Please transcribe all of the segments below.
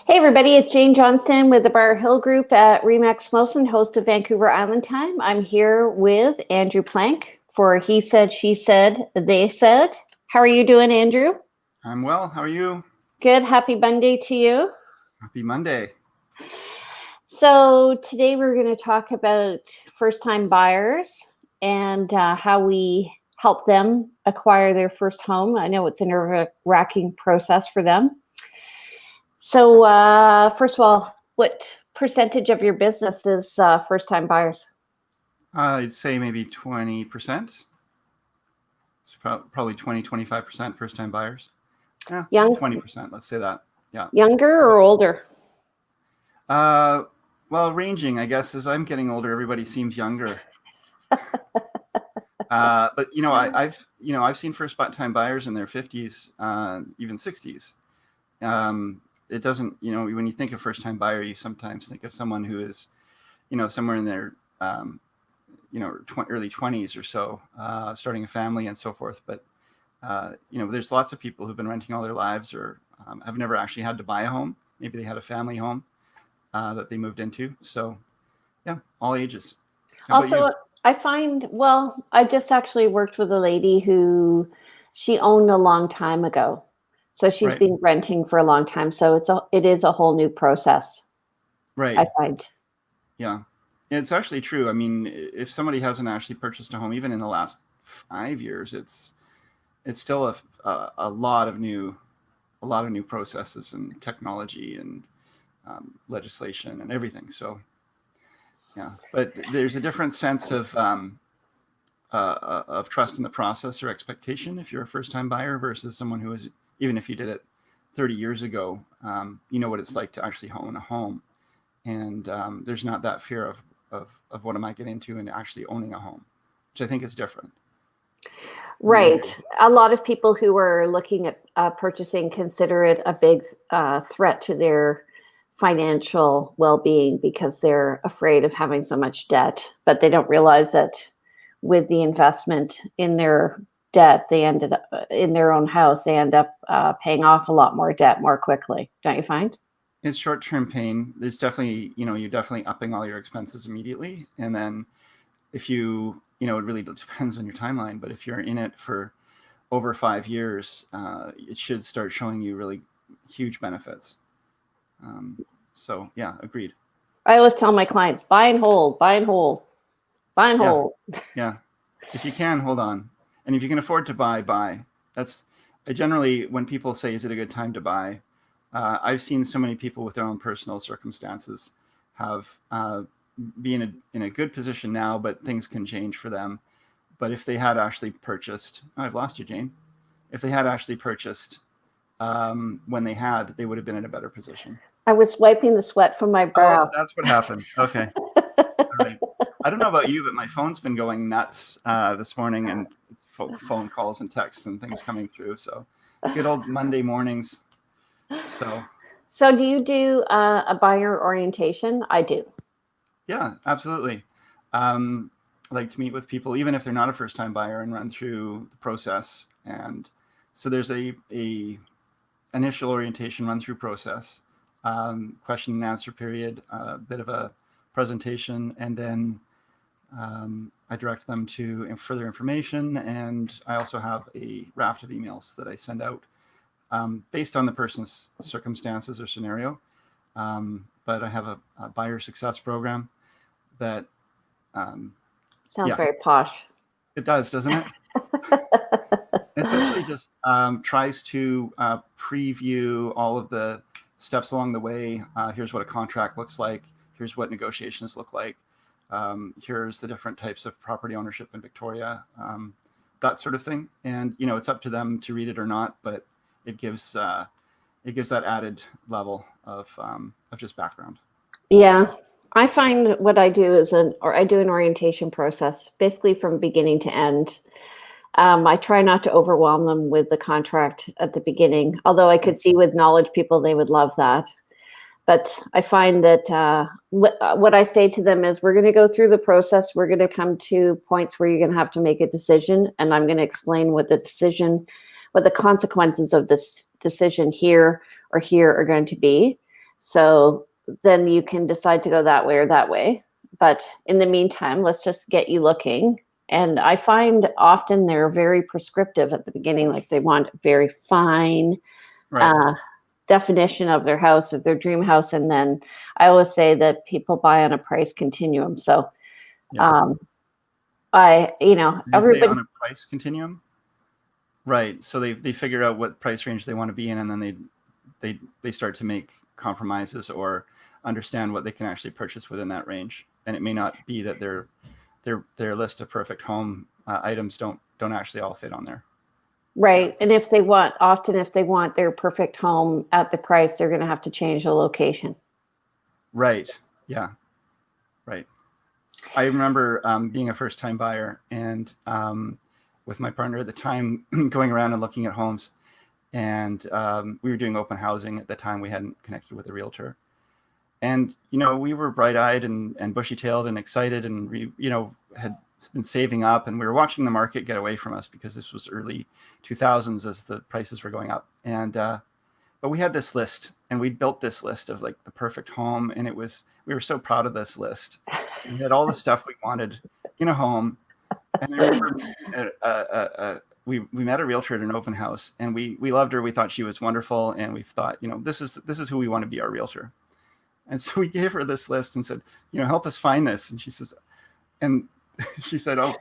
Hey everybody, it's Jane Johnston with the Bar Hill Group at Remax Mosin, host of Vancouver Island Time. I'm here with Andrew Plank for He Said, She Said, They Said. How are you doing, Andrew? I'm well. How are you? Good. Happy Monday to you. Happy Monday. So today we're going to talk about first-time buyers and how we help them acquire their first home. I know it's a nerve-wracking process for them. So first of all, what percentage of your business is first-time buyers? I'd say maybe 20%. It's probably 25% first-time buyers. Yeah, 20%. Let's say that. Yeah. Younger or older? Well, ranging, I guess. As I'm getting older, everybody seems younger. But I've seen first-time buyers in their 50s, even 60s. It doesn't, when you think of first-time buyer, you sometimes think of someone who is, somewhere in their, early 20s or so, starting a family and so forth. But, there's lots of people who've been renting all their lives or have never actually had to buy a home. Maybe they had a family home that they moved into. So, yeah, all ages. How about you? I find, I just actually worked with a lady who she owned a long time ago. So she's Right. been renting for a long time. So it is a whole new process. Right. I find. Yeah. It's actually true. I mean, if somebody hasn't actually purchased a home, even in the last 5 years, it's still a lot of new processes and technology and legislation and everything. So, yeah. But there's a different sense of trust in the process or expectation if you're a first-time buyer versus someone who is, even if you did it 30 years ago, you know what it's like to actually own a home. And there's not that fear of what am I getting into and actually owning a home, which I think is different. Right. A lot of people who are looking at purchasing consider it a big threat to their financial well-being because they're afraid of having so much debt, but they don't realize that with the investment in their debt, they ended up in their own house, they end up paying off a lot more debt more quickly. Don't you find? It's short-term pain. There's definitely, you're definitely upping all your expenses immediately. And then if you, it really depends on your timeline, but if you're in it for over 5 years, it should start showing you really huge benefits. So yeah, agreed. I always tell my clients, buy and hold, buy and hold, buy and hold. Yeah. If you can, hold on. And if you can afford to buy. That's generally when people say, is it a good time to buy? I've seen so many people with their own personal circumstances have be in a good position now, but things can change for them. But if they had actually purchased, I've lost you, Jane. If they had actually purchased when they would have been in a better position. I was wiping the sweat from my brow. Oh, that's what happened. Okay. All right. I don't know about you, but my phone's been going nuts this morning, and phone calls and texts and things coming through. So good old Monday mornings. So do you do a buyer orientation? I do. Yeah, absolutely. I like to meet with people, even if they're not a first-time buyer, and run through the process. And so there's a initial orientation run-through process, question and answer period, a bit of a presentation, and then I direct them to further information. And I also have a raft of emails that I send out based on the person's circumstances or scenario. But I have a buyer success program that sounds very posh. It does, doesn't it? Essentially just tries to preview all of the steps along the way. Here's what a contract looks like. Here's what negotiations look like. Here's the different types of property ownership in Victoria, that sort of thing. And it's up to them to read it or not, but it gives that added level of just background. Yeah, I find what I do is I do an orientation process, basically from beginning to end. I try not to overwhelm them with the contract at the beginning, although I could see with knowledge people, they would love that. But I find that what I say to them is, we're going to go through the process. We're going to come to points where you're going to have to make a decision. And I'm going to explain what the consequences of this decision here or here are going to be. So then you can decide to go that way or that way. But in the meantime, let's just get you looking. And I find often they're very prescriptive at the beginning, like they want very fine Right. definition of their house, of their dream house. And then I always say that people buy on a price continuum. So Yeah. Did you say everybody, on a price continuum? Right. So they figure out what price range they want to be in, and then they start to make compromises or understand what they can actually purchase within that range. And it may not be that their list of perfect home items don't actually all fit on there. right. And if they want their perfect home at the price, they're going to have to change the location. Right. Yeah. Right. I remember being a first-time buyer and with my partner at the time, going around and looking at homes. And we were doing open housing at the time. We hadn't connected with a realtor. And, we were bright-eyed and bushy-tailed and excited, and we, had been saving up, and we were watching the market get away from us because this was early 2000s as the prices were going up. And but we had this list, and we built this list of like the perfect home, and we were so proud of this list. We had all the stuff we wanted in a home. And I remember we met a realtor at an open house, and we loved her. We thought she was wonderful, and we thought, this is who we want to be our realtor. And so we gave her this list and said, help us find this. And she says, she said, oh,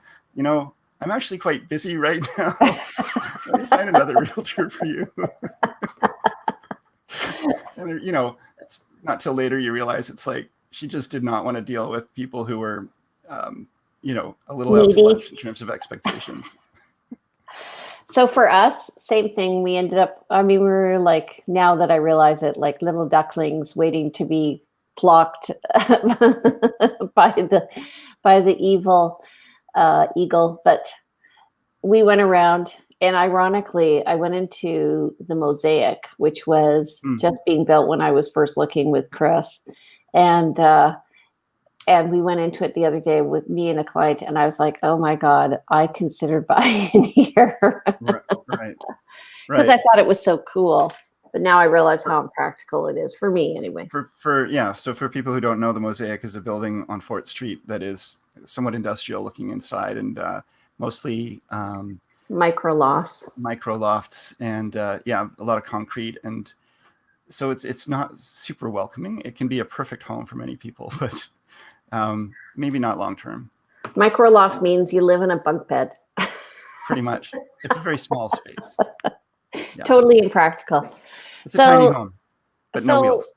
I'm actually quite busy right now. Let me find another realtor for you. And it's not till later you realize it's like she just did not want to deal with people who were, a little out to lunch in terms of expectations. So for us, same thing. We ended up, we were like, now that I realize it, like little ducklings waiting to be plucked by the evil eagle. But we went around, and ironically, I went into the Mosaic, which was just being built when I was first looking with Chris. And we went into it the other day with me and a client, and I was like, oh my God, I considered buying here. Right. Because I thought it was so cool. But now I realize how impractical it is for me anyway. So for people who don't know, the Mosaic is a building on Fort Street that is somewhat industrial looking inside, and mostly micro lofts and a lot of concrete. And so it's not super welcoming. It can be a perfect home for many people, but maybe not long term. Micro loft means you live in a bunk bed. Pretty much. It's a very small space. Yeah. Totally impractical. It's a tiny home, but no wheels.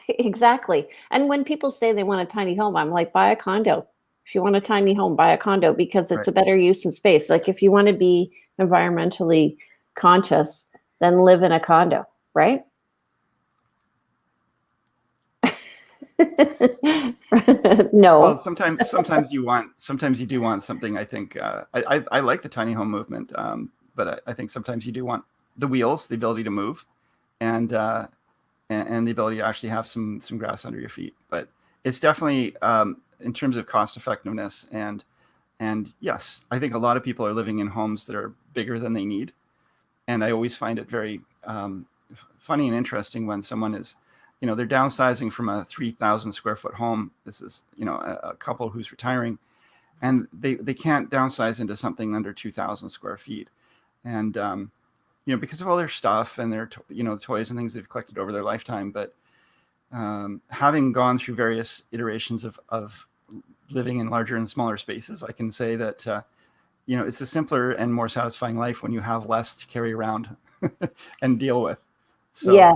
Exactly. And when people say they want a tiny home, I'm like, buy a condo. If you want a tiny home, buy a condo, because it's a better use of space. Like if you want to be environmentally conscious, then live in a condo, right? No. Well, sometimes you do want something. I think I like the tiny home movement, but I think sometimes you do want the wheels, the ability to move, and the ability to actually have some grass under your feet. But it's definitely in terms of cost effectiveness and yes, I think a lot of people are living in homes that are bigger than they need, and I always find it very funny and interesting when someone is, they're downsizing from a 3,000 square foot home. This is, a couple who's retiring, and they can't downsize into something under 2,000 square feet. And, because of all their stuff and their, toys and things they've collected over their lifetime. But having gone through various iterations of living in larger and smaller spaces, I can say that, it's a simpler and more satisfying life when you have less to carry around and deal with. So yeah.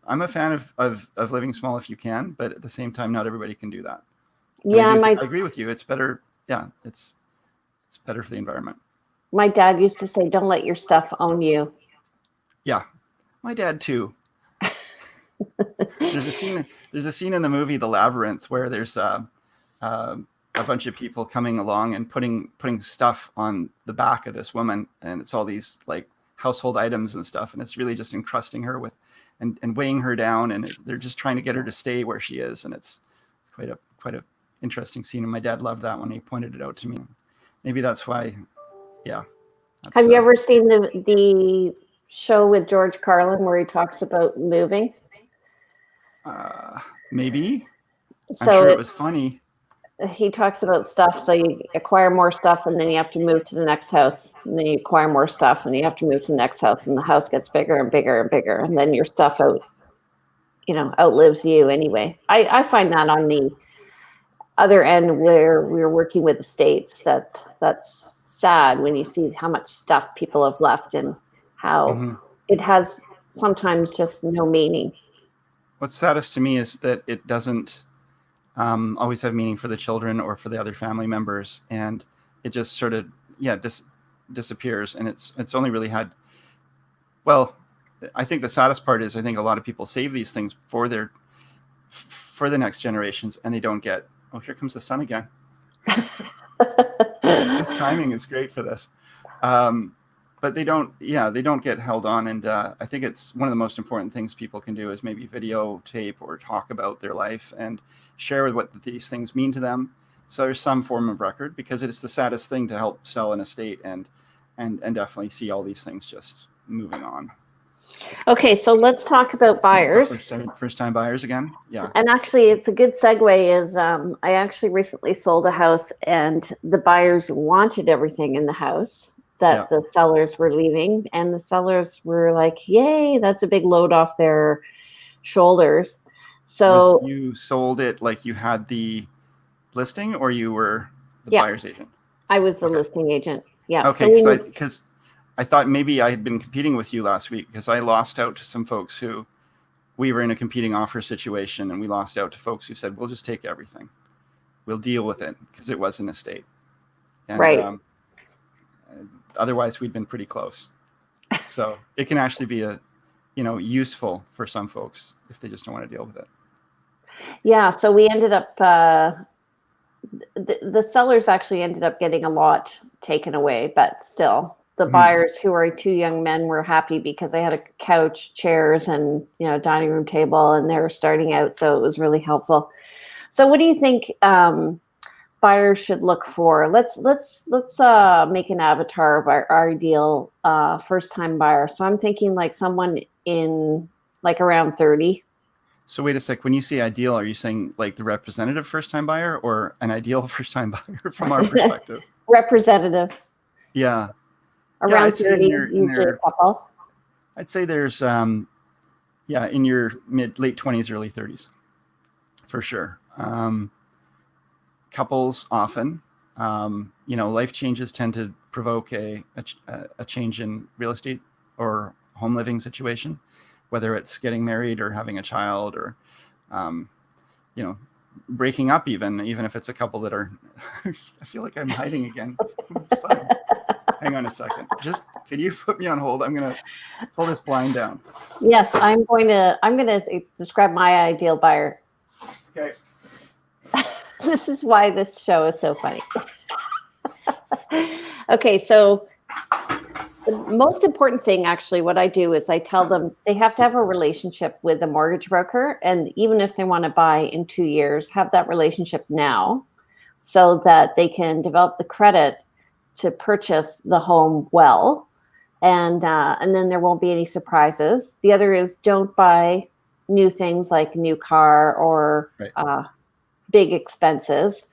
I'm a fan of living small if you can, but at the same time, not everybody can do that. Yeah, I agree with you. It's better. Yeah, it's better for the environment. My dad used to say, "Don't let your stuff own you." Yeah, my dad too. There's a scene in the movie The Labyrinth where there's a bunch of people coming along and putting stuff on the back of this woman, and it's all these like household items and stuff, and it's really just encrusting her with and weighing her down, and they're just trying to get her to stay where she is, and it's quite a interesting scene, and my dad loved that when he pointed it out to me. Maybe that's why. Yeah. Have you ever seen the show with George Carlin where he talks about moving? Maybe. I'm So sure it was funny. he talks about stuff. So you acquire more stuff, and then you have to move to the next house, and then you acquire more stuff, and you have to move to the next house, and the house gets bigger and bigger and bigger, and then your stuff outlives you anyway. I find that on the other end where we're working with the states, that's sad when you see how much stuff people have left and how Hmm. it has sometimes just no meaning. What's saddest to me is that it doesn't always have meaning for the children or for the other family members, and it just sort of disappears. And it's only really had, well, I think the saddest part is I think a lot of people save these things for the next generations, and they don't get. Oh, here comes the sun again. This timing is great for this. But they don't get held on. And I think it's one of the most important things people can do is maybe videotape or talk about their life and share what these things mean to them. So there's some form of record, because it's the saddest thing to help sell an estate and definitely see all these things just moving on. Okay, so let's talk about buyers. First time buyers again. Yeah. And actually, it's a good segue. Is I actually recently sold a house, and the buyers wanted everything in the house that the sellers were leaving, and the sellers were like, "Yay, that's a big load off their shoulders." So you sold it like you had the listing, or you were the buyer's agent? I was the listing agent. Yeah. Okay, because I thought maybe I had been competing with you last week, because I lost out to some folks who we were in a competing offer situation, and we lost out to folks who said, "We'll just take everything. We'll deal with it," because it was an estate. And, right. Otherwise, we'd been pretty close. So it can actually be useful for some folks if they just don't want to deal with it. Yeah. So we ended up, the sellers actually ended up getting a lot taken away, but still the buyers, who are two young men, were happy because they had a couch, chairs, and dining room table, and they were starting out. So it was really helpful. So what do you think buyers should look for? Let's make an avatar of our ideal first time buyer. So I'm thinking like someone in like around 30. So wait a sec. When you say ideal, are you saying like the representative first time buyer, or an ideal first time buyer from our perspective? Representative. Yeah. Around 30, usually a couple. I'd say there's in your late 20s, early 30s, for sure. Couples often, life changes tend to provoke a change in real estate or home living situation, whether it's getting married or having a child, or breaking up, even if it's a couple that are I feel like I'm hiding again. Hang on a second. Just can you put me on hold? I'm gonna pull this blind down. Yes, I'm going to describe my ideal buyer. Okay. This is why this show is so funny. Okay, so the most important thing, actually, what I do is I tell them they have to have a relationship with a mortgage broker, and even if they want to buy in 2 years, have that relationship now, so that they can develop the credit to purchase the home well, and then there won't be any surprises. The other is don't buy new things like a new car or big expenses,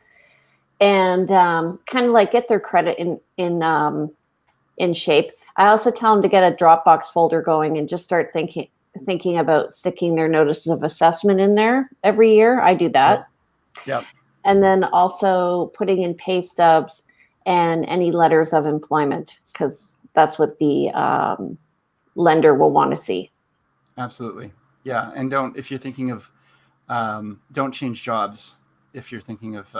and kind of like get their credit in shape. I also tell them to get a Dropbox folder going and just start thinking about sticking their notices of assessment in there every year. I do that. Yeah. And then also putting in pay stubs and any letters of employment, because that's what the lender will want to see. Absolutely. Yeah. And if you're thinking of, don't change jobs if you're thinking of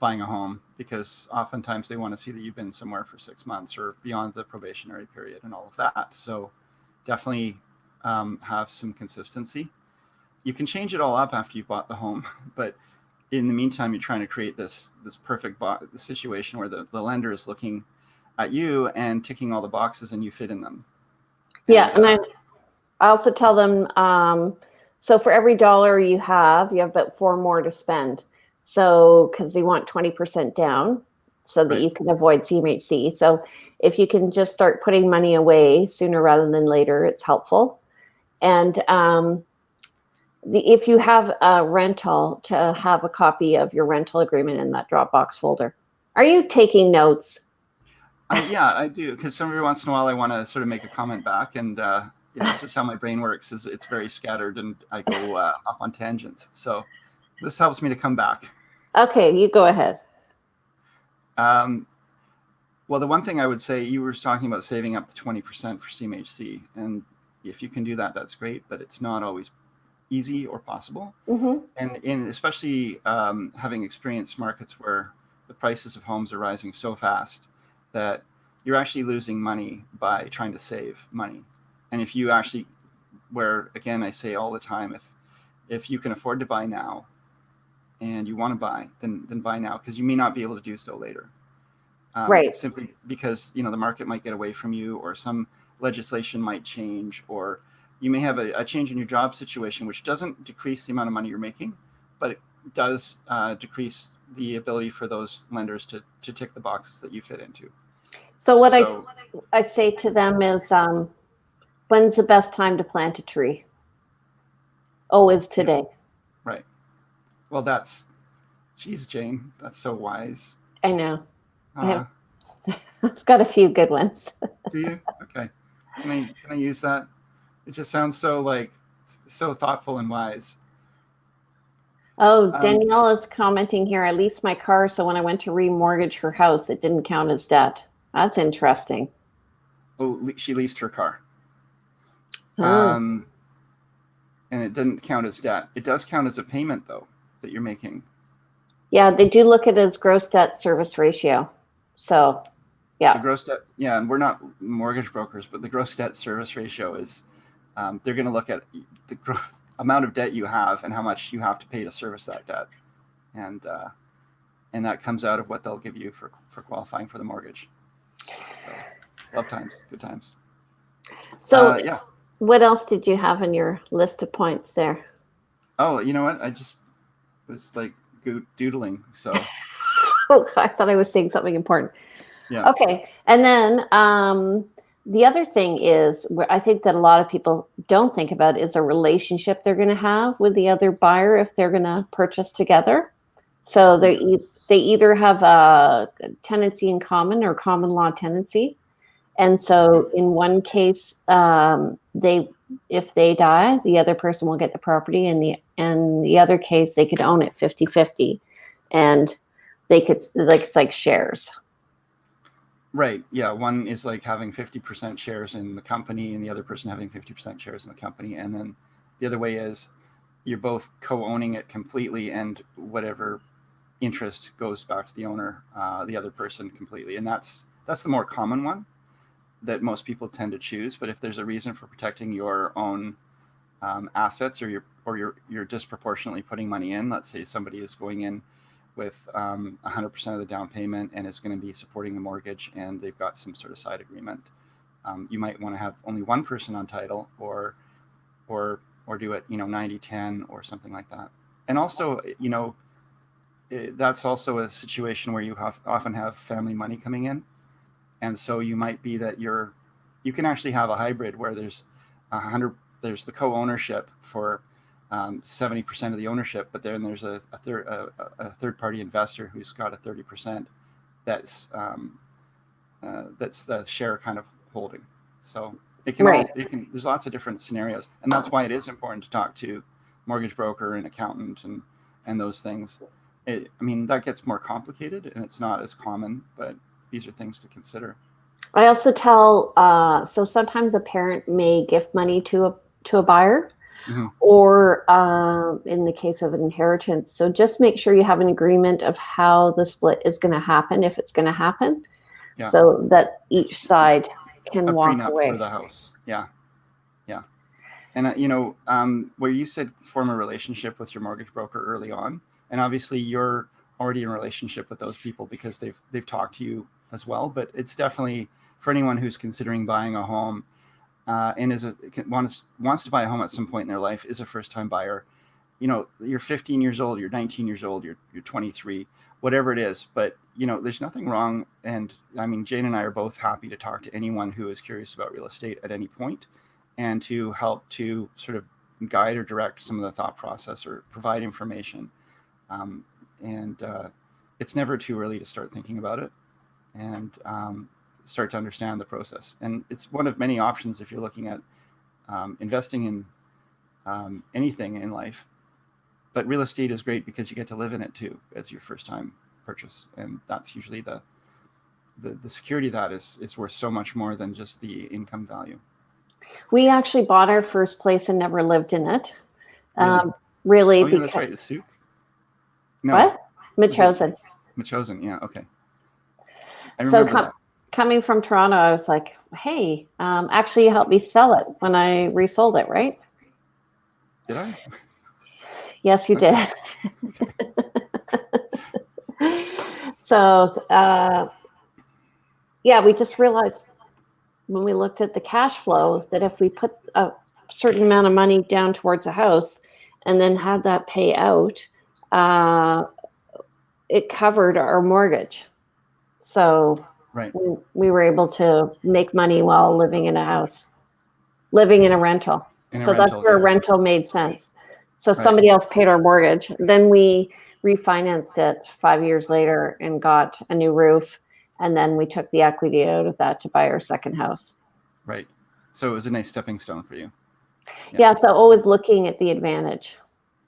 buying a home, because oftentimes they want to see that you've been somewhere for 6 months or beyond the probationary period and all of that. So definitely have some consistency. You can change it all up after you've bought the home, but in the meantime, you're trying to create this perfect situation where the lender is looking at you and ticking all the boxes and you fit in them. Yeah. And I also tell them, so for every dollar you have about 4 more to spend. So, because you want 20% down so that you can avoid CMHC. So if you can just start putting money away sooner rather than later, it's helpful. And if you have a rental, to have a copy of your rental agreement in that Dropbox folder. Are you taking notes? Yeah, I do, because every once in a while I want to sort of make a comment back, and it's just how my brain works. Is it's very scattered, and I go off on tangents. So this helps me to come back. Okay, you go ahead. Um, well, the one thing I would say, you were talking about saving up to 20% for CMHC, and if you can do that, that's great, but it's not always easy or possible. Mm-hmm. And especially having experienced markets where the prices of homes are rising so fast that you're actually losing money by trying to save money. And if you actually, where again I say all the time, if you can afford to buy now and you want to buy, then buy now, because you may not be able to do so later. Right. Simply because the market might get away from you, or some legislation might change, or you may have a change in your job situation, which doesn't decrease the amount of money you're making, but it does decrease the ability for those lenders to tick the boxes that you fit into. So what So I say to them is, when's the best time to plant a tree? Oh, is yeah, today. right. Well, geez, Jane, that's so wise. I know. Uh, I've got a few good ones. do you? Okay. Can I use that? It just sounds so thoughtful and wise. Oh, Um, Danielle is commenting here. I leased my car, so when I went to remortgage her house, it didn't count as debt. That's interesting. she leased her car. Oh. And it didn't count as debt. It does count as a payment, though, that you're making. Yeah, they do look at it as gross debt service ratio. So, So yeah. gross debt, yeah, and we're not mortgage brokers, but the gross debt service ratio is, they're going to look at the amount of debt you have and how much you have to pay to service that debt, and that comes out of what they'll give you for qualifying for the mortgage. So, love times, good times. So, Yeah. what else did you have in your list of points there? Oh, you know what? I just was like doodling. So Oh, I thought I was saying something important. yeah. Okay. And then the other thing is, where I think that a lot of people don't think about, is a relationship they're going to have with the other buyer if they're going to purchase together. So they either have a tenancy in common or common law tenancy. And so in one case, they if they die, the other person will get the property, and the other case, they could own it 50-50, and they could, like, it's like shares. Right. Yeah. One is like having 50% shares in the company, and the other person having 50% shares in the company. And then the other way is you're both co-owning it completely, and whatever interest goes back to the owner, the other person completely. And that's the more common one that most people tend to choose. But if there's a reason for protecting your own assets, or you're disproportionately putting money in, let's say somebody is going in with 100% of the down payment and is going to be supporting the mortgage, and they've got some sort of side agreement. You might want to have only one person on title, or do it 90-10 or something like that. And also, that's also a situation where you often have family money coming in, and so you might be that you can actually have a hybrid where there's the co-ownership for 70% of the ownership, but then there's a third party investor who's got a 30% that's the share kind of holding. So Right. there's lots of different scenarios, and that's why it is important to talk to mortgage broker and accountant and those things. That gets more complicated and it's not as common, but these are things to consider. I also tell, so sometimes a parent may gift money to a buyer, Mm-hmm. or in the case of an inheritance. So just make sure you have an agreement of how the split is going to happen, if it's going to happen, Yeah. so that each side can A walk prenup away. for the house. Yeah. Yeah. And where you said form a relationship with your mortgage broker early on, and obviously you're already in a relationship with those people because they've talked to you as well. But it's definitely for anyone who's considering buying a home, and wants to buy a home at some point in their life, is a first time buyer. You're 15 years old, you're 19 years old, you're 23, whatever it is. But there's nothing wrong. And Jane and I are both happy to talk to anyone who is curious about real estate at any point, and to help to sort of guide or direct some of the thought process or provide information. And it's never too early to start thinking about it and start to understand the process. And it's one of many options if you're looking at investing in anything in life. But real estate is great because you get to live in it too as your first time purchase. And that's usually the security of that is worth so much more than just the income value. We actually bought our first place and never lived in it. Really? Really, Oh, yeah, because that's right. The Souk? No. What? Machosen. Machosen, yeah, okay. I remember that. Coming from Toronto, I was like, hey, actually you helped me sell it when I resold it, right? Did I? Yes, you Okay. did. So, yeah, we just realized when we looked at the cash flow that if we put a certain amount of money down towards a house and then had that pay out, it covered our mortgage. So right. we were able to make money while living in a house, living in a rental. That's where a rental made sense. So somebody else paid our mortgage. Then we refinanced it 5 years later and got a new roof. And then we took the equity out of that to buy our second house. Right. So it was a nice stepping stone for you. Yeah. So always looking at the advantage.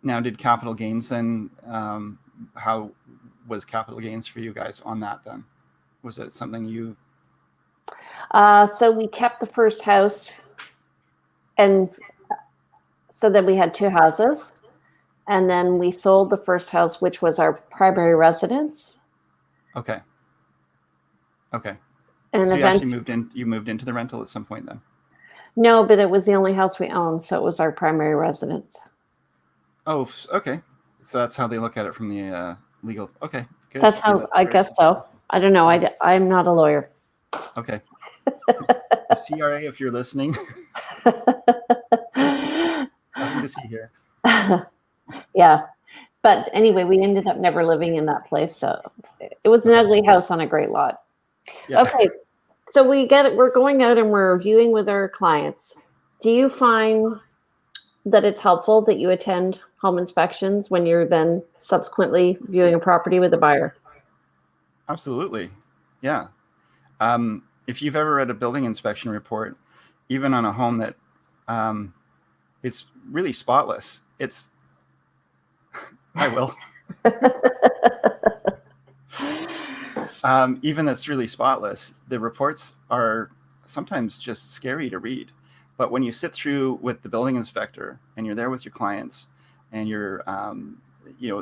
Now, did capital gains then, how was capital gains for you guys on that then? Was it something you... So we kept the first house, and so then we had two houses, and then we sold the first house, which was our primary residence. Okay. And so you actually moved into the rental at some point then? No, but it was the only house we owned, so it was our primary residence. Oh, okay. So that's how they look at it from the legal... Okay, good. That's how, I guess so. I don't know. I'm not a lawyer. Okay. CRA, if you're listening. Nothing to see here. Yeah. But anyway, we ended up never living in that place. So it was an ugly house on a great lot. Yeah. Okay. So we're going out and we're viewing with our clients. Do you find that it's helpful that you attend home inspections when you're then subsequently viewing a property with a buyer? Absolutely. Yeah. If you've ever read a building inspection report, even on a home that is really spotless, I will. Even that's really spotless, the reports are sometimes just scary to read. But when you sit through with the building inspector and you're there with your clients and you're,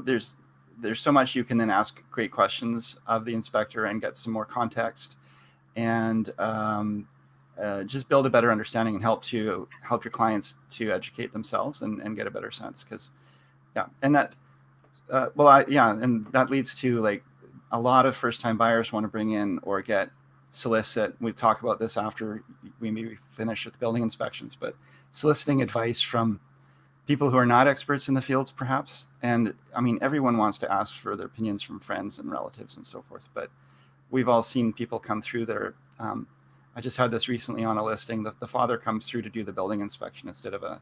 there's so much you can then ask great questions of the inspector and get some more context and just build a better understanding and help your clients to educate themselves and get a better sense. Because, and that, and that leads to like a lot of first-time buyers want to bring in or solicit. We talk about this after we maybe finish with building inspections, but soliciting advice from people who are not experts in the fields, perhaps. And I mean, everyone wants to ask for their opinions from friends and relatives and so forth. But we've all seen people come through there. I just had this recently on a listing that the father comes through to do the building inspection instead of a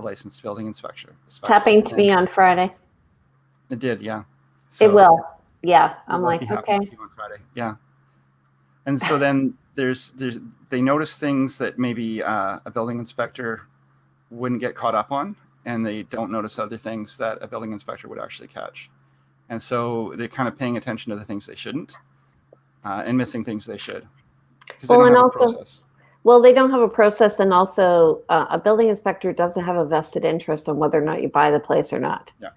licensed building inspector. It's happening to me on Friday. It did, yeah. So it will, yeah. I'm like, okay. On Friday. Yeah. And so then they notice things that maybe a building inspector wouldn't get caught up on, and they don't notice other things that a building inspector would actually catch. And so they're kind of paying attention to the things they shouldn't and missing things they should. Because they don't have a process. Well, they don't have a process, and also a building inspector doesn't have a vested interest on whether or not you buy the place or not. Yeah.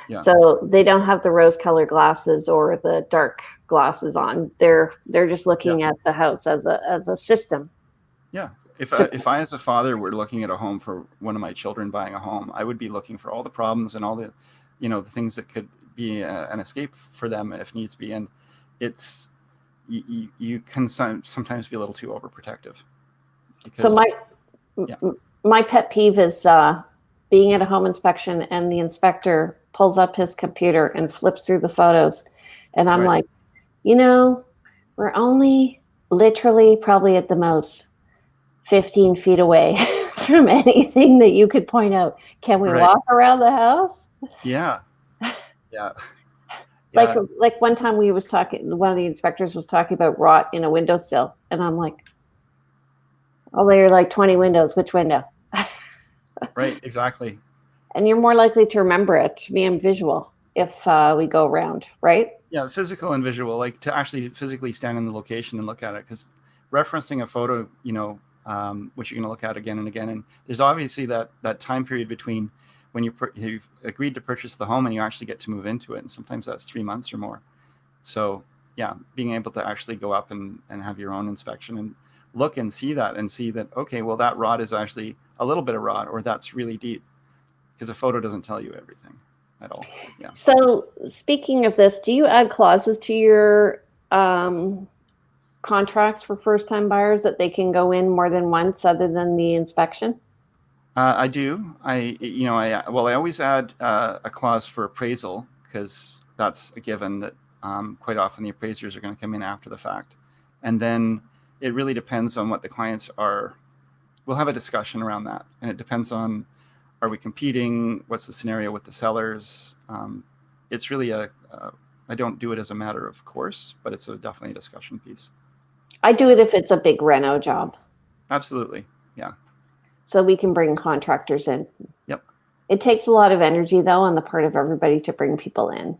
Yeah. So they don't have the rose-colored glasses or the dark glasses on. They're just looking at the house as a system. Yeah. If I as a father were looking at a home for one of my children buying a home, I would be looking for all the problems and all the, the things that could be an escape for them if needs be. And it's you can sometimes be a little too overprotective. So my pet peeve is being at a home inspection and the inspector pulls up his computer and flips through the photos. And I'm like, we're only literally probably at the most 15 feet away from anything that you could point out. Can we Right. walk around the house? Yeah. Yeah. Like Yeah. like one time we was talking, one of the inspectors was talking about rot in a windowsill, and I'm like, oh, there are like 20 windows. Which window? Right. Exactly. And you're more likely to remember it, being visual, if we go around, right? Yeah. Physical and visual, like to actually physically stand in the location and look at it, because referencing a photo, which you're going to look at again and again. And there's obviously that time period between when you've agreed to purchase the home and you actually get to move into it. And sometimes that's 3 months or more. So yeah, being able to actually go up and have your own inspection and look and see that, okay, well, that rod is actually a little bit of rod, or that's really deep, because a photo doesn't tell you everything at all. Yeah. So speaking of this, do you add clauses to your contracts for first-time buyers that they can go in more than once other than the inspection? I do. I always add a clause for appraisal, because that's a given that quite often the appraisers are going to come in after the fact. And then it really depends on what the clients are. We'll have a discussion around that. And it depends on, are we competing? What's the scenario with the sellers? It's really I don't do it as a matter of course, but it's definitely a discussion piece. I do it if it's a big reno job. Absolutely. Yeah. So we can bring contractors in. Yep. It takes a lot of energy, though, on the part of everybody to bring people in.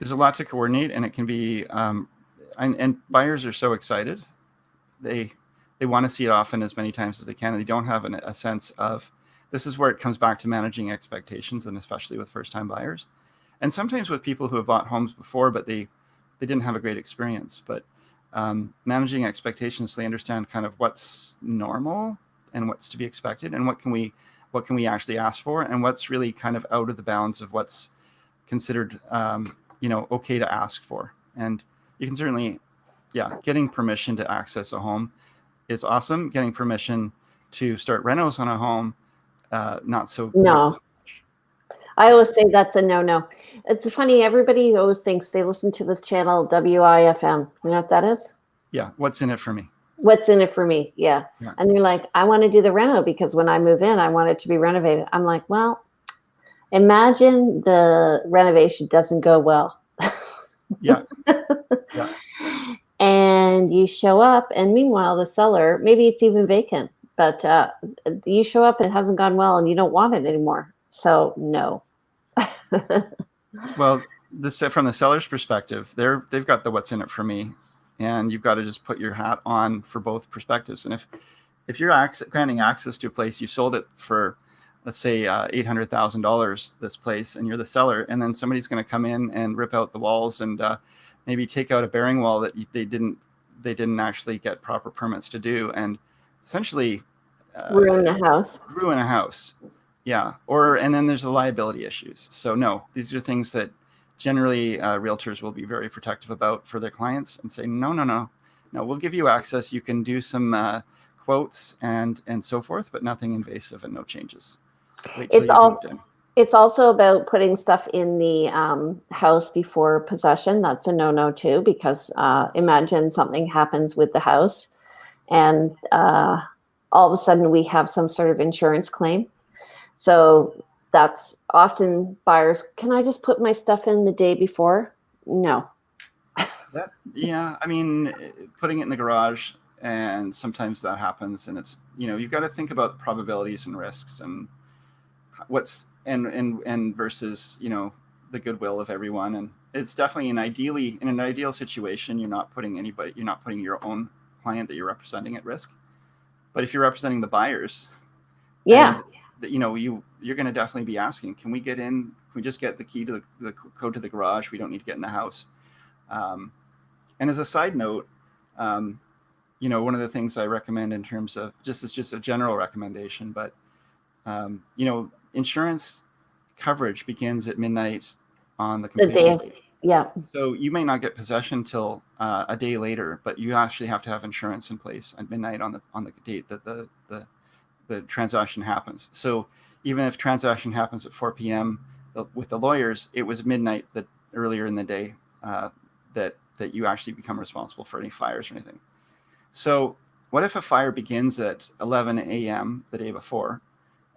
There's a lot to coordinate, and it can be, and buyers are so excited. They want to see it often as many times as they can, and they don't have a sense of, this is where it comes back to managing expectations, and especially with first-time buyers. And sometimes with people who have bought homes before, but they didn't have a great experience. But managing expectations, so they understand kind of what's normal and what's to be expected, and what can we actually ask for, and what's really kind of out of the bounds of what's considered okay to ask for. And you can certainly, getting permission to access a home is awesome. Getting permission to start renos on a home, not so. No. I always say that's a no-no. It's funny, everybody always thinks they listen to this channel, WIFM. You know what that is? Yeah. What's in it for me? What's in it for me? Yeah. And they're like, I want to do the reno because when I move in, I want it to be renovated. I'm like, well, imagine the renovation doesn't go well. Yeah. And you show up, and meanwhile, the seller, maybe it's even vacant, but you show up and it hasn't gone well and you don't want it anymore. So no. Well, from the seller's perspective, they've got the what's in it for me, and you've got to just put your hat on for both perspectives. And if you're granting access to a place, you sold it for, let's say, $800,000, this place, and you're the seller, and then somebody's going to come in and rip out the walls and maybe take out a bearing wall that they didn't actually get proper permits to do, and essentially ruin a house. Yeah. And then there's the liability issues. So no, these are things that generally realtors will be very protective about for their clients, and say, no, we'll give you access. You can do some quotes and so forth, but nothing invasive and no changes. Wait till you've moved in. It's also about putting stuff in the house before possession. That's a no-no too, because imagine something happens with the house, and all of a sudden we have some sort of insurance claim. So that's often buyers, can I just put my stuff in the day before? No. I mean, putting it in the garage, and sometimes that happens, and it's, you've got to think about the probabilities and risks, and what's and versus the goodwill of everyone. And it's definitely in an ideal situation, you're not putting your own client that you're representing at risk. But if you're representing the buyers, you're going to definitely be asking, can we get in? Can we just get the key to the code to the garage? We don't need to get in the house. And as a side note, one of the things I recommend in terms of just a general recommendation, but insurance coverage begins at midnight on the completion date. Yeah. So you may not get possession till a day later, but you actually have to have insurance in place at midnight on the date that the transaction happens. So even if transaction happens at 4 p.m. with the lawyers, it was midnight that earlier in the day that you actually become responsible for any fires or anything. So what if a fire begins at 11 a.m. the day before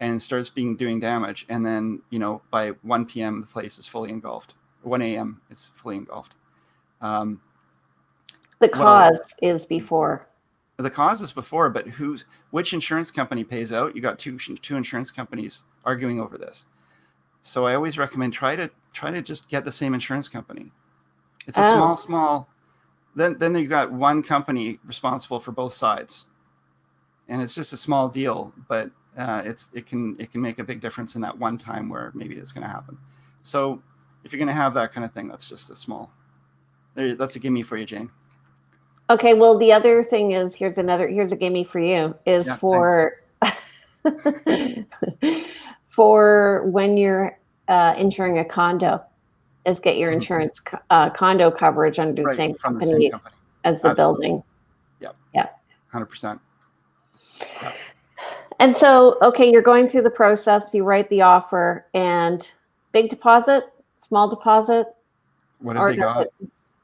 and starts doing damage, and then, you know, by 1 p.m. the place is fully engulfed. 1 a.m. it's fully engulfed. The cause is before. The cause is before, but which insurance company pays out? You got two insurance companies arguing over this. So I always recommend try to just get the same insurance company. It's a small. Then you've got one company responsible for both sides, and it's just a small deal, but it can make a big difference in that one time where maybe it's going to happen. So if you're going to have that kind of thing, that's just a small. That's a gimme for you, Jane. Okay, well, the other thing is here's a gimme for you is for for when you're insuring a condo, is get your insurance condo coverage under the same company as the building. Yeah. 100%. Yeah. And so, okay, you're going through the process. You write the offer, and big deposit, small deposit. What have they got?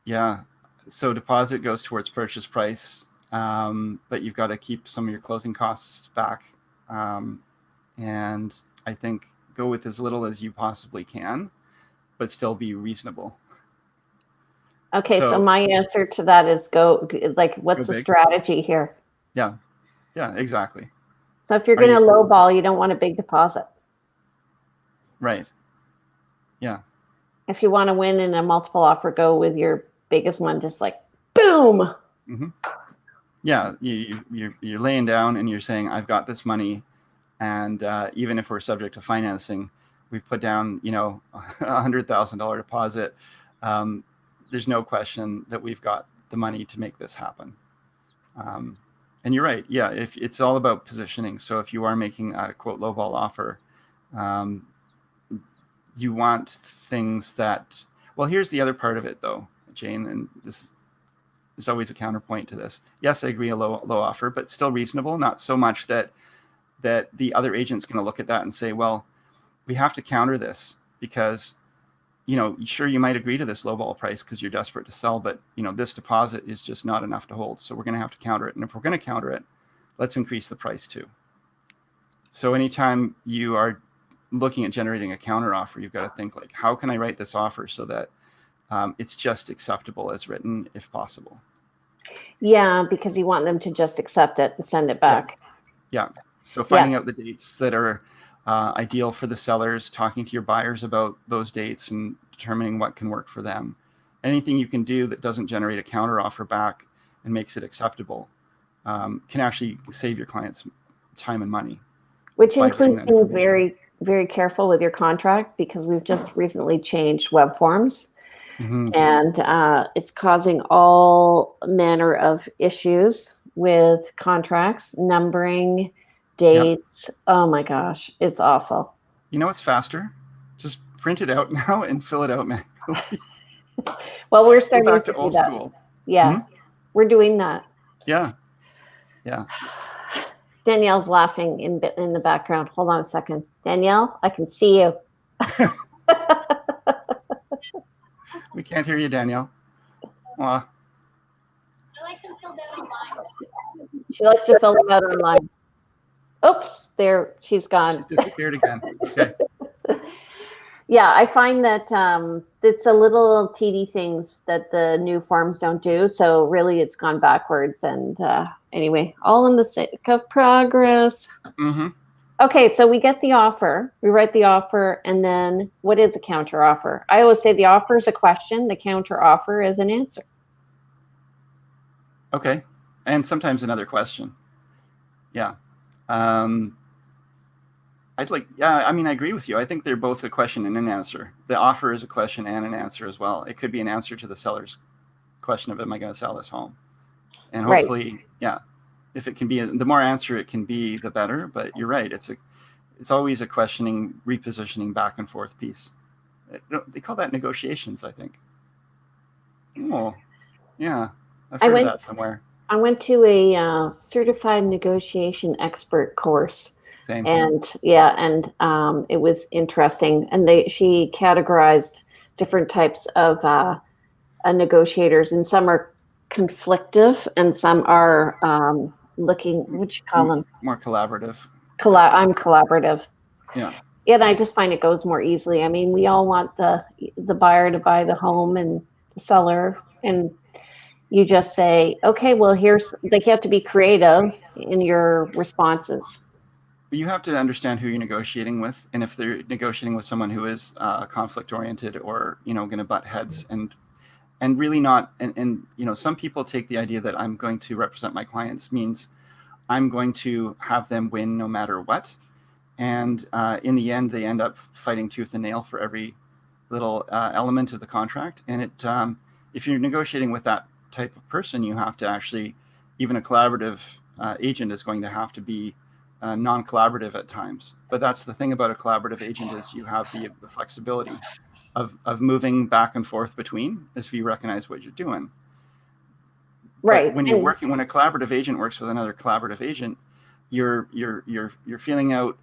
Yeah. So deposit goes towards purchase price, but you've got to keep some of your closing costs back. And I think go with as little as you possibly can, but still be reasonable. Okay, so my answer to that is what's the strategy here? Yeah, exactly. So if you're going to lowball, you don't want a big deposit. Right. Yeah. If you want to win in a multiple offer, go with your biggest one, just like boom. Mm-hmm. Yeah, you're laying down and you're saying, I've got this money, and even if we're subject to financing, we've put down, you know, $100,000 deposit. There's no question that we've got the money to make this happen. And you're right. Yeah, if it's all about positioning. So if you are making a quote lowball offer, you want things that. Well, here's the other part of it, though, Jane, and there's always a counterpoint to this. Yes, I agree, a low offer, but still reasonable. Not so much that the other agent's going to look at that and say, well, we have to counter this because, you know, sure, you might agree to this lowball price because you're desperate to sell, but, you know, this deposit is just not enough to hold. So we're going to have to counter it. And if we're going to counter it, let's increase the price too. So anytime you are looking at generating a counter offer, you've got to think like, how can I write this offer so that it's just acceptable as written if possible? Yeah, because you want them to just accept it and send it back. Yeah. So finding out the dates that are ideal for the sellers, talking to your buyers about those dates and determining what can work for them. Anything you can do that doesn't generate a counter offer back and makes it acceptable can actually save your clients time and money. Which includes being very, very careful with your contract, because we've just recently changed web forms. Mm-hmm. And it's causing all manner of issues with contracts, numbering, dates. Yep. Oh my gosh, it's awful. You know what's faster? Just print it out now and fill it out manually. Well, we're starting back to old school. Yeah, we're doing that. Yeah. Danielle's laughing in the background. Hold on a second. Danielle, I can see you. We can't hear you, Danielle. I like to fill that online. She likes to fill them out online. Oops, there, she's gone. She's disappeared again. Okay. Yeah, I find that it's a little TD things that the new forms don't do. So really it's gone backwards. And anyway, all in the sake of progress. Mm-hmm. Okay, so we get the offer, we write the offer, and then what is a counter offer? I always say the offer is a question, the counter offer is an answer. Okay, and sometimes another question. Yeah. I agree with you. I think they're both a question and an answer. The offer is a question and an answer as well. It could be an answer to the seller's question of, am I going to sell this home? And hopefully, if it can be, the more answer it can be, the better. But you're right. It's always a questioning, repositioning back and forth piece. They call that negotiations, I think. Oh, yeah. I've heard of that somewhere. I went to a certified negotiation expert course. Same. And it was interesting. And she categorized different types of negotiators, and some are conflictive and some are looking, what you call them? More collaborative. I'm collaborative. Yeah. And I just find it goes more easily. I mean, we all want the buyer to buy the home and the seller, and you just say, okay, well, here's, they have to be creative in your responses. You have to understand who you're negotiating with, and if they're negotiating with someone who is conflict oriented or going to butt heads and really not, and some people take the idea that I'm going to represent my clients means I'm going to have them win no matter what, and in the end they end up fighting tooth and nail for every little element of the contract. And if you're negotiating with that type of person, you have to actually, even a collaborative agent is going to have to be non-collaborative at times. But that's the thing about a collaborative agent, is you have the flexibility of moving back and forth between, as if you recognize what you're doing. Right. But when you're working, when a collaborative agent works with another collaborative agent, you're feeling out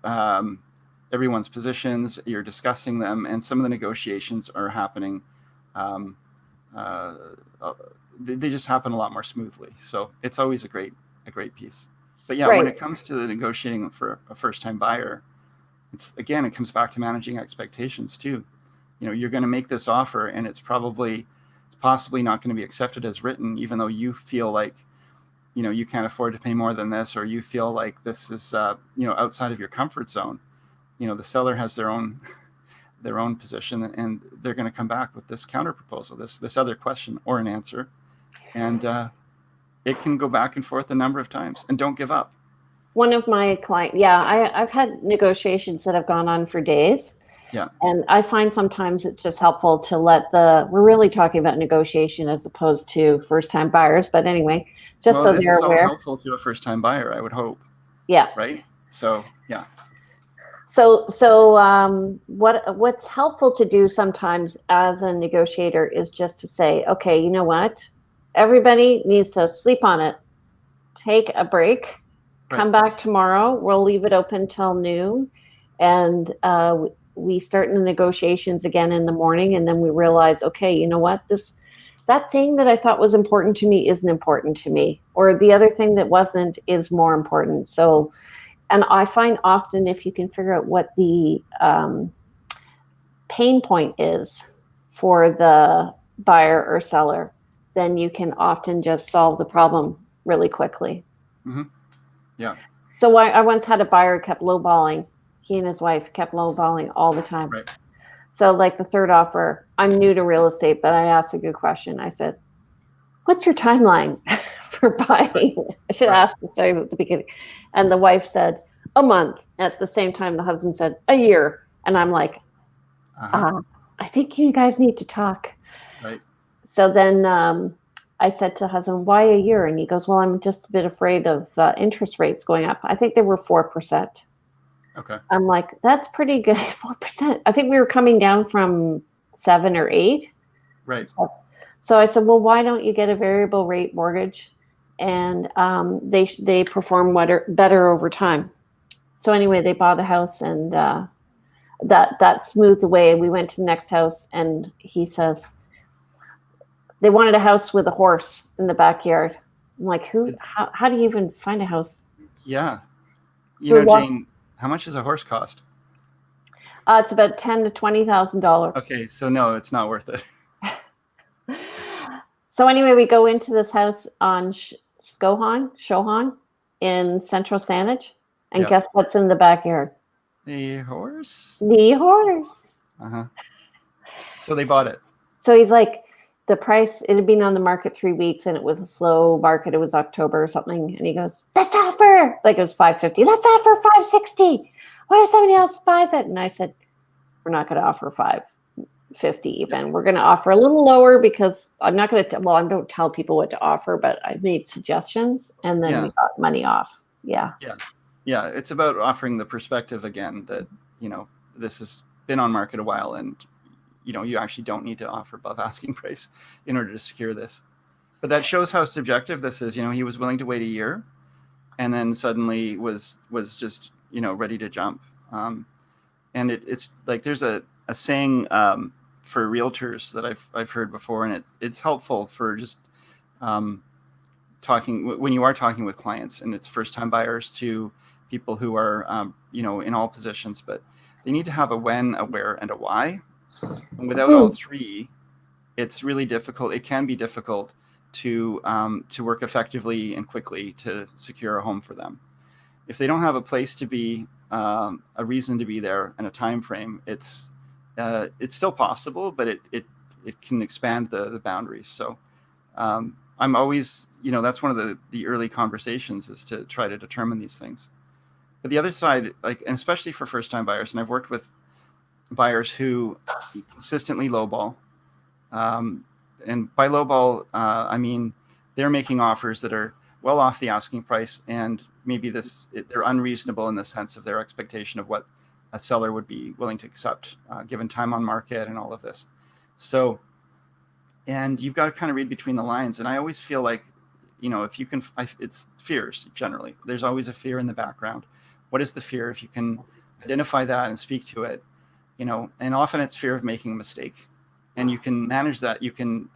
everyone's positions, you're discussing them, and some of the negotiations are happening. They just happen a lot more smoothly. So it's always a great piece. But yeah, when it comes to the negotiating for a first-time buyer, it comes back to managing expectations too. You're going to make this offer, and it's possibly not going to be accepted as written, even though you feel like you can't afford to pay more than this, or you feel like this is outside of your comfort zone. The seller has their own position, and they're going to come back with this counter proposal, this other question or an answer, and it can go back and forth a number of times. And don't give up. One of my clients, I've had negotiations that have gone on for days. Yeah. And I find sometimes it's just helpful to we're really talking about negotiation as opposed to first-time buyers. But anyway, just so they're aware. This is all helpful to a first-time buyer, I would hope. Yeah. Right. So yeah. So what's helpful to do sometimes as a negotiator is just to say, okay, you know what? Everybody needs to sleep on it. Take a break. Right. Come back tomorrow. We'll leave it open till noon. And we start in the negotiations again in the morning, and then we realize, okay, you know what, that thing that I thought was important to me isn't important to me, or the other thing that wasn't is more important. So, and I find often if you can figure out what the pain point is for the buyer or seller, then you can often just solve the problem really quickly. Mm-hmm. Yeah. So I once had a buyer who kept lowballing. He and his wife kept lowballing all the time. Right. So like the third offer, I'm new to real estate, but I asked a good question. I said, what's your timeline for buying? I should ask the same at the beginning. And the wife said, a month. At the same time, the husband said, a year. And I'm like, I think you guys need to talk. Right. So then I said to husband, why a year? And he goes, well, I'm just a bit afraid of interest rates going up. I think they were 4%. Okay. I'm like, that's pretty good. 4%. I think we were coming down from 7 or 8. Right. So I said, well, why don't you get a variable rate mortgage? And they perform better over time. So anyway, they bought a house, and that smoothed the way. We went to the next house, and he says they wanted a house with a horse in the backyard. I'm like, how do you even find a house? Yeah. Jane, how much does a horse cost? It's about $10,000 to $20,000. Okay, so no, it's not worth it. So anyway, we go into this house on Shohan in Central Saanich, and guess what's in the backyard? The horse. The horse. Uh-huh. So they bought it. So he's like, the price, it had been on the market 3 weeks, and it was a slow market. It was October or something. And he goes, let's offer. Like, it was $550. Let's offer $560. What if somebody else buys it? And I said, we're not going to offer $550 even. We're going to offer a little lower, because I'm not going to, I don't tell people what to offer, but I made suggestions, and then we got money off. Yeah. Yeah. Yeah. It's about offering the perspective again that, this has been on market a while, and you actually don't need to offer above asking price in order to secure this. But that shows how subjective this is. He was willing to wait a year, and then suddenly was just, ready to jump. And it's like, there's a saying for realtors that I've heard before, and it's helpful for just when you are talking with clients, and it's first time buyers to people who are in all positions, but they need to have a when, a where, and a why. And without all three, it's really difficult. It can be difficult to work effectively and quickly to secure a home for them. If they don't have a place to be, a reason to be there, and a time frame, it's still possible, but it can expand the boundaries. So I'm always, that's one of the early conversations, is to try to determine these things. But the other side, and especially for first time buyers, and I've worked with buyers who consistently lowball. And by lowball, I mean they're making offers that are well off the asking price, and maybe they're unreasonable in the sense of their expectation of what a seller would be willing to accept, given time on market and all of this. So, and you've got to kind of read between the lines. And I always feel like, if you can, it's fears generally. There's always a fear in the background. What is the fear? If you can identify that and speak to it, and often it's fear of making a mistake, and you can manage that. You can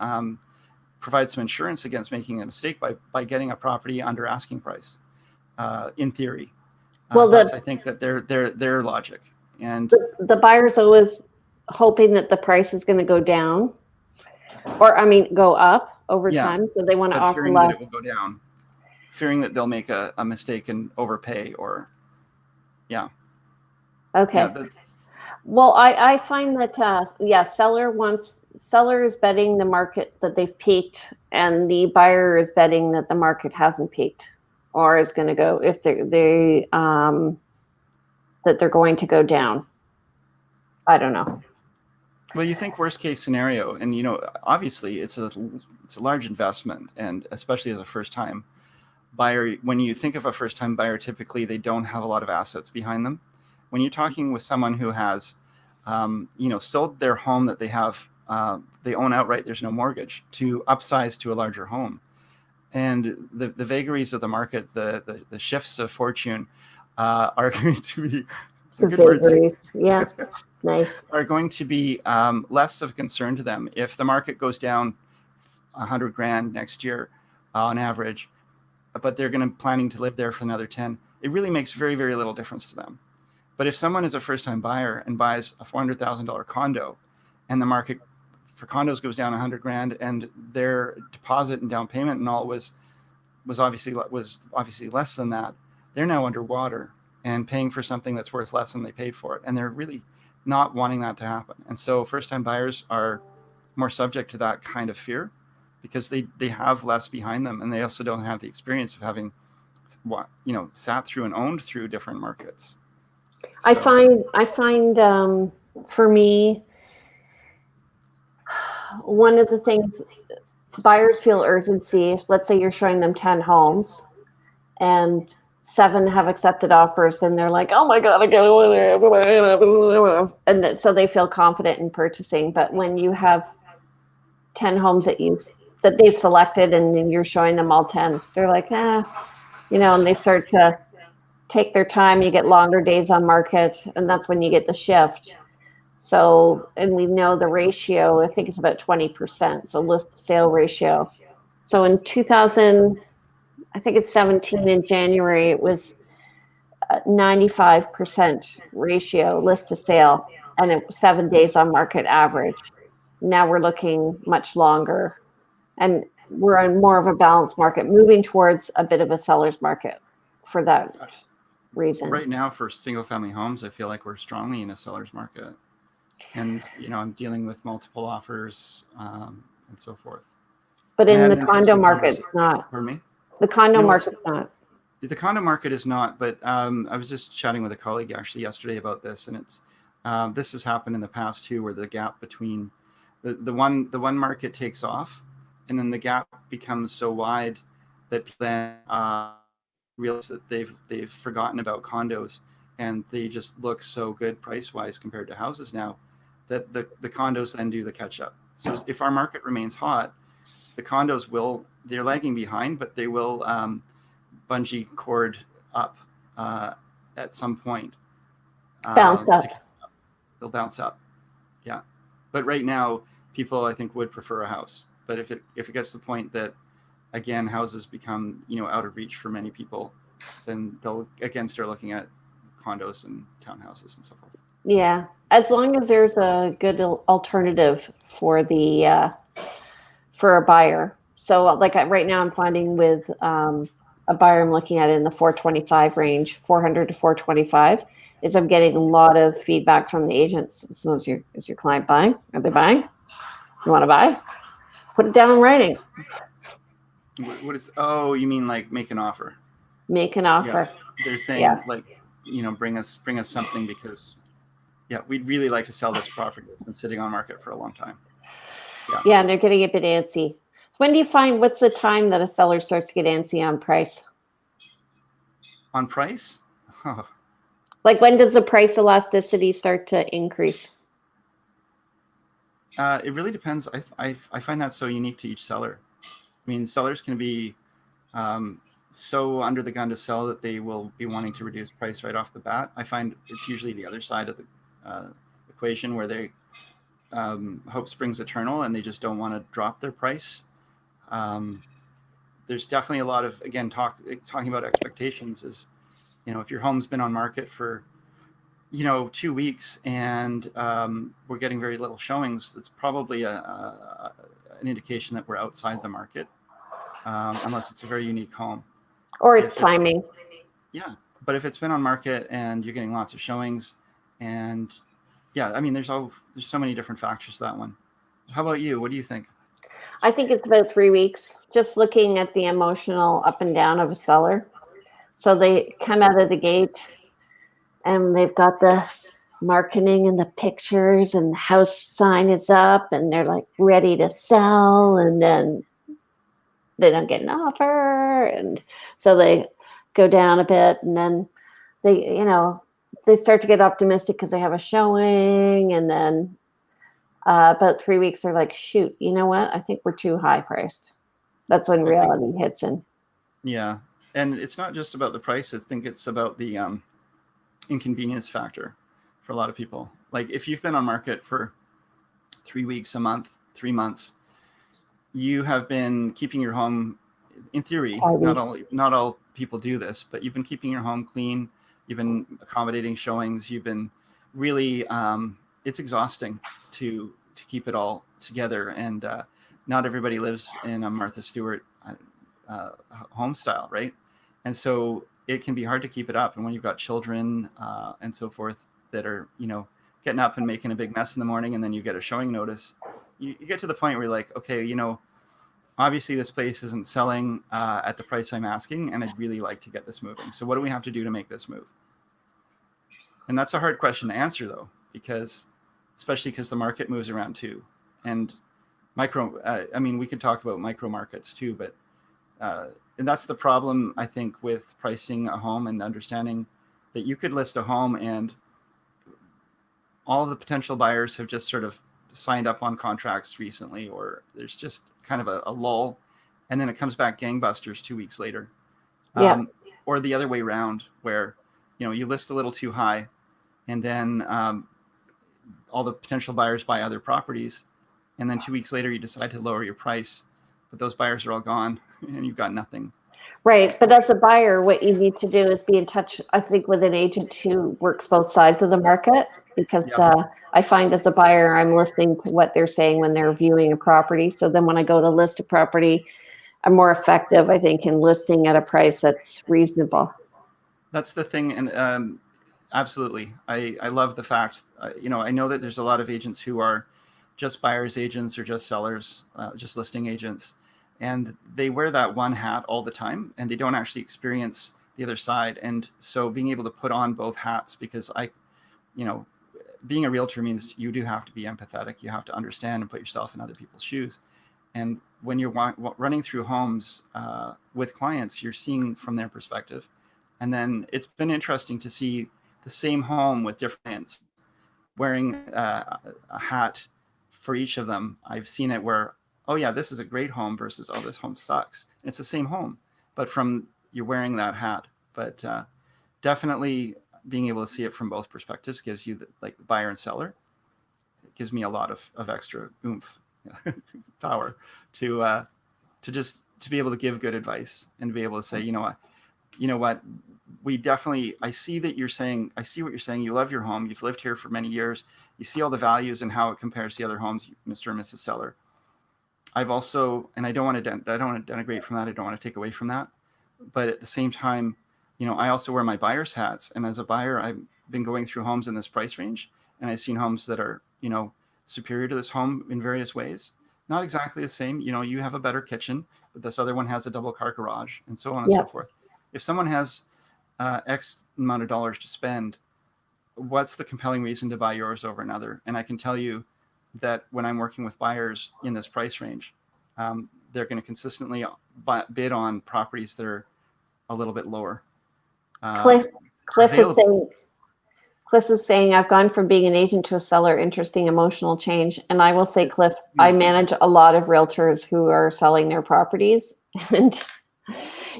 provide some insurance against making a mistake by getting a property under asking price, in theory. Well, that's, I think, that their logic. And the buyer's always hoping that the price is going to go down, or go up over time. So they want to offer fearing less. that it will go down, fearing that they'll make a mistake and overpay, or Okay. Yeah, Well, I find that seller is betting the market that they've peaked, and the buyer is betting that the market hasn't peaked, or is going to go, if that they're going to go down. I don't know. well, you think worst case scenario, and obviously it's a large investment, and especially as a first time buyer, when you think of a first time buyer, typically they don't have a lot of assets behind them. When you're talking with someone who has sold their home that they have, they own outright, there's no mortgage, to upsize to a larger home, and the vagaries of the market, the shifts of fortune, are going to be The vagaries. Yeah. Nice. are going to be less of a concern to them. If the market goes down $100,000 next year on average, but they're planning to live there for another 10, it really makes very, very little difference to them. But if someone is a first-time buyer and buys a $400,000 condo, and the market for condos goes down $100,000, and their deposit and down payment and all was obviously less than that, they're now underwater and paying for something that's worth less than they paid for it, and they're really not wanting that to happen. And so first-time buyers are more subject to that kind of fear, because they have less behind them, and they also don't have the experience of having sat through and owned through different markets. I find for me, one of the things, buyers feel urgency. If, let's say, you're showing them 10 homes and 7 have accepted offers, and they're like, oh my God, I gotta, and so they feel confident in purchasing. But when you have 10 homes that they've selected, and you're showing them all 10, they're like, and they start to take their time. You get longer days on market, and that's when you get the shift. So, and we know the ratio, I think it's about 20%. So list to sale ratio. So in 2017 in January, it was 95% ratio list to sale, and it was 7 days on market average. Now we're looking much longer, and we're on more of a balanced market, moving towards a bit of a seller's market for that reason. Right now, for single family homes, I feel like we're strongly in a seller's market, and I'm dealing with multiple offers, and so forth. But in the condo market, it's not. Pardon me? The condo market's not. The condo market is not, but I was just chatting with a colleague actually yesterday about this, and it's this has happened in the past too, where the gap between the one market takes off, and then the gap becomes so wide that people then realize that they've forgotten about condos, and they just look so good price wise compared to houses now, that the condos then do the catch up. So if our market remains hot, the condos they're lagging behind, but they will bungee cord up at some point. Bounce up. They'll bounce up. Yeah. But right now, people, I think, would prefer a house. But if it gets to the point that again, houses become, out of reach for many people, then they'll again start looking at condos and townhouses and so forth. Yeah, as long as there's a good alternative for the for a buyer. So like right now I'm finding with a buyer I'm looking at in the 425 range, 400 to 425, is I'm getting a lot of feedback from the agents. So is your client buying? Are they buying? You want to buy? Put it down in writing. What is? Oh, you mean like make an offer? Make an Yeah, offer. they're saying Yeah. like, bring us something because, yeah, we'd really like to sell this property. It's been sitting on market for a long time. Yeah, and they're getting a bit antsy. When do you find what's the time that a seller starts to get antsy on price? On price? Oh, Like when does the price elasticity start to increase? it really depends. I find that so unique to each seller. I mean, sellers can be so under the gun to sell that they will be wanting to reduce price right off the bat. I find it's usually the other side of the equation where they hope springs eternal and they just don't want to drop their price. There's definitely a lot of, again, talking about expectations is, if your home's been on market for 2 weeks and we're getting very little showings, that's probably an indication that we're outside the market, unless it's a very unique home. Or it's timing. Yeah, but if it's been on market and you're getting lots of showings, and yeah, I mean, there's so many different factors to that one. How about you? What do you think? I think it's about 3 weeks, just looking at the emotional up and down of a seller. So they come out of the gate and they've got the marketing and the pictures and the house sign is up and they're like ready to sell, and then they don't get an offer, and so they go down a bit, and then they start to get optimistic because they have a showing, and then about 3 weeks they're like, shoot, you know what, I think we're too high priced. That's when reality hits in. Yeah, and it's not just about the price. I think it's about the inconvenience factor for a lot of people. Like if you've been on market for 3 weeks, a month, 3 months, you have been keeping your home, in theory, not all people do this, but you've been keeping your home clean. You've been accommodating showings. You've been really, it's exhausting to keep it all together. And not everybody lives in a Martha Stewart home style, right? And so it can be hard to keep it up. And when you've got children and so forth that are, getting up and making a big mess in the morning, and then you get a showing notice, you get to the point where you're like, okay, obviously this place isn't selling at the price I'm asking, and I'd really like to get this moving. So what do we have to do to make this move? And that's a hard question to answer, though, especially because the market moves around too. And we could talk about micro markets too, but and that's the problem, I think, with pricing a home and understanding that you could list a home and all of the potential buyers have just sort of signed up on contracts recently, or there's just kind of a lull, and then it comes back gangbusters 2 weeks later. Or the other way around, where you list a little too high, and then all the potential buyers buy other properties, and then 2 weeks later you decide to lower your price, but those buyers are all gone and you've got nothing. Right. But as a buyer, what you need to do is be in touch, I think, with an agent who works both sides of the market, because I find as a buyer, I'm listening to what they're saying when they're viewing a property. So then when I go to list a property, I'm more effective, I think, in listing at a price that's reasonable. That's the thing. And absolutely. I love the fact, I know that there's a lot of agents who are just buyer's agents or just sellers, just listing agents. And they wear that one hat all the time and they don't actually experience the other side. And so being able to put on both hats, because being a realtor means you do have to be empathetic. You have to understand and put yourself in other people's shoes. And when you're running through homes with clients, you're seeing from their perspective. And then it's been interesting to see the same home with different clients wearing a hat for each of them. I've seen it where, oh yeah, this is a great home versus, oh, this home sucks. And it's the same home, but from you're wearing that hat. But definitely being able to see it from both perspectives gives you the buyer and seller. It gives me a lot of extra oomph, power to just to be able to give good advice and to be able to say, you know what, we definitely, I see what you're saying. You love your home. You've lived here for many years. You see all the values and how it compares to the other homes, Mr. and Mrs. Seller. I've also, and I don't want to denigrate from that. I don't want to take away from that. But at the same time, I also wear my buyer's hats. And as a buyer, I've been going through homes in this price range, and I've seen homes that are, superior to this home in various ways. Not exactly the same. You have a better kitchen, but this other one has a double car garage, and so on and so forth. If someone has X amount of dollars to spend, what's the compelling reason to buy yours over another? And I can tell you that when I'm working with buyers in this price range, they're going to consistently bid on properties that are a little bit lower. Cliff is saying, I've gone from being an agent to a seller, interesting emotional change. And I will say, Cliff, I manage a lot of realtors who are selling their properties, and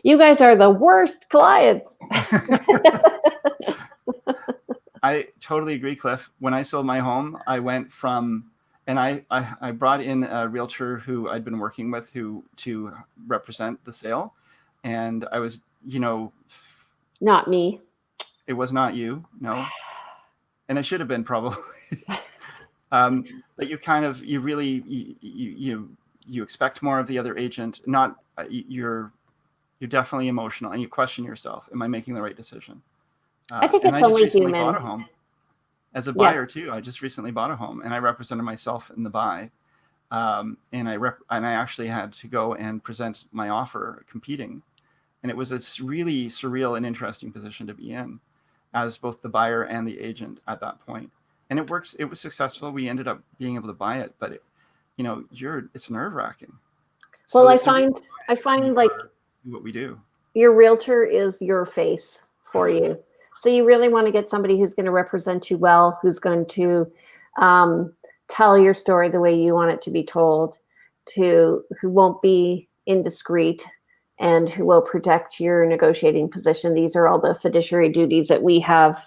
you guys are the worst clients. I totally agree, Cliff. When I sold my home, I went from, and I brought in a realtor who I'd been working with to represent the sale. And I was, not me. It was not you, no. And I should have been probably. But you expect more of the other agent. Not you're definitely emotional, and you question yourself. Am I making the right decision? I think it's only human. Bought a home as a buyer too. I just recently bought a home, and I represented myself in the buy. And I actually had to go and present my offer competing, and it was a really surreal and interesting position to be in, as both the buyer and the agent at that point. And it works. It was successful. We ended up being able to buy it, but it's nerve-wracking. Well, I find like what we do. Your realtor is your face for you. So you really want to get somebody who's going to represent you well, who's going to tell your story the way you want it to be told, who won't be indiscreet, and who will protect your negotiating position. These are all the fiduciary duties that we have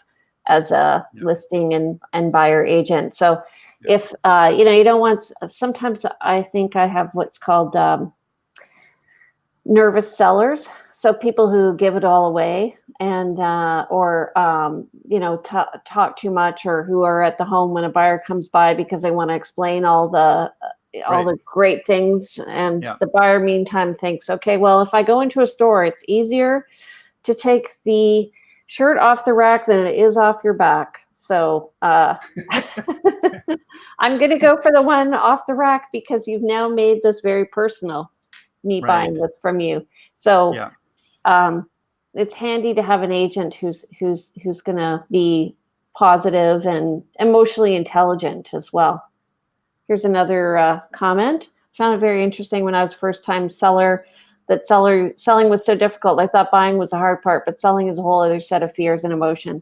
as a listing and buyer agent. So if, you don't want, sometimes I think I have what's called nervous sellers. So people who give it all away and, talk too much, or who are at the home when a buyer comes by because they want to explain all the great things. And the buyer meantime thinks, okay, well, if I go into a store, it's easier to take the shirt off the rack than it is off your back. So I'm going to go for the one off the rack because you've now made this very personal, me buying this from you. So it's handy to have an agent who's going to be positive and emotionally intelligent as well. Here's another comment. Found it very interesting when I was first-time seller, that selling was so difficult. I thought buying was the hard part, but selling is a whole other set of fears and emotion.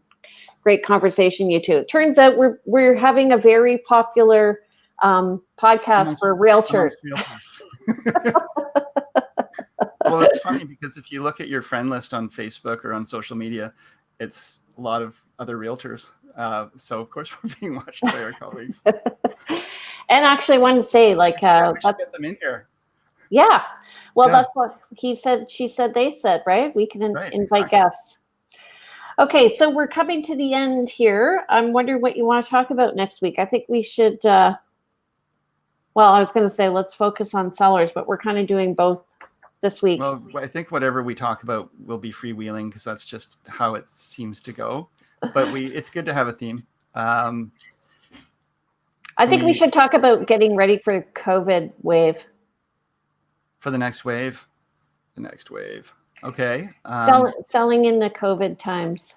Great conversation, you two. It turns out we're having a very popular podcast for realtors. Well, it's funny because if you look at your friend list on Facebook or on social media, it's a lot of other realtors. So of course we're being watched by our colleagues. And actually, I wanted to say, we should get them in here. Yeah. Well, that's what he said, she said, they said, right? We can invite guests. Okay, so we're coming to the end here. I'm wondering what you want to talk about next week. I think we should, I was going to say, let's focus on sellers, but we're kind of doing both this week. Well, I think whatever we talk about will be freewheeling because that's just how it seems to go. But it's good to have a theme. I think we should talk about getting ready for the COVID wave. For the next wave? The next wave. Okay. Selling in the COVID times.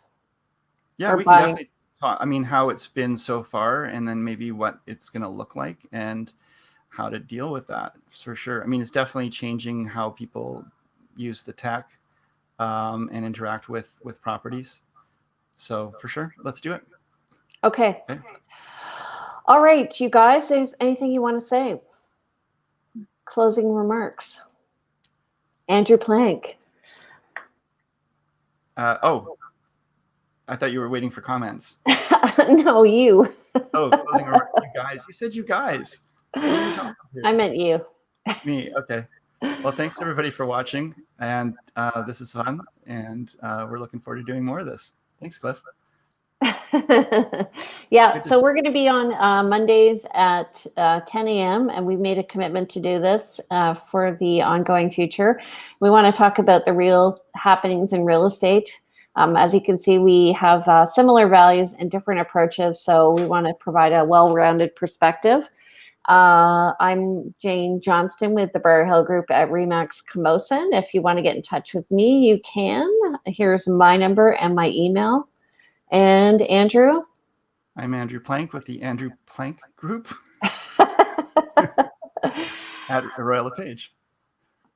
Yeah, we can definitely talk. I mean, how it's been so far, and then maybe what it's going to look like and how to deal with that, for sure. I mean, it's definitely changing how people use the tech and interact with properties. So for sure, let's do it. Okay. All right, you guys, is anything you want to say? Closing remarks. Andrew Plank. I thought you were waiting for comments. No, you. Closing remarks. You guys. You said you guys. I meant you. Me. Okay. Well, thanks everybody for watching, and this is fun, and we're looking forward to doing more of this. Thanks, Cliff. Yeah, Good to- so we're going to be on Mondays at 10 a.m. and we've made a commitment to do this for the ongoing future. We want to talk about the real happenings in real estate. As you can see, we have similar values and different approaches, so we want to provide a well-rounded perspective. I'm Jane Johnston with the Briar Hill Group at Remax Camosun. If you want to get in touch with me, you can. Here's my number and my email. And Andrew? I'm Andrew Plank with the Andrew Plank Group at Royal LePage.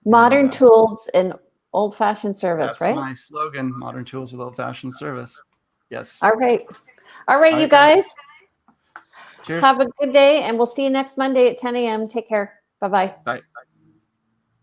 Modern tools and old-fashioned service, That's right? my slogan, modern tools with old-fashioned service. Yes. All right. All right, you guys. Cheers. Have a good day, and we'll see you next Monday at 10 a.m. Take care. Bye-bye. Bye.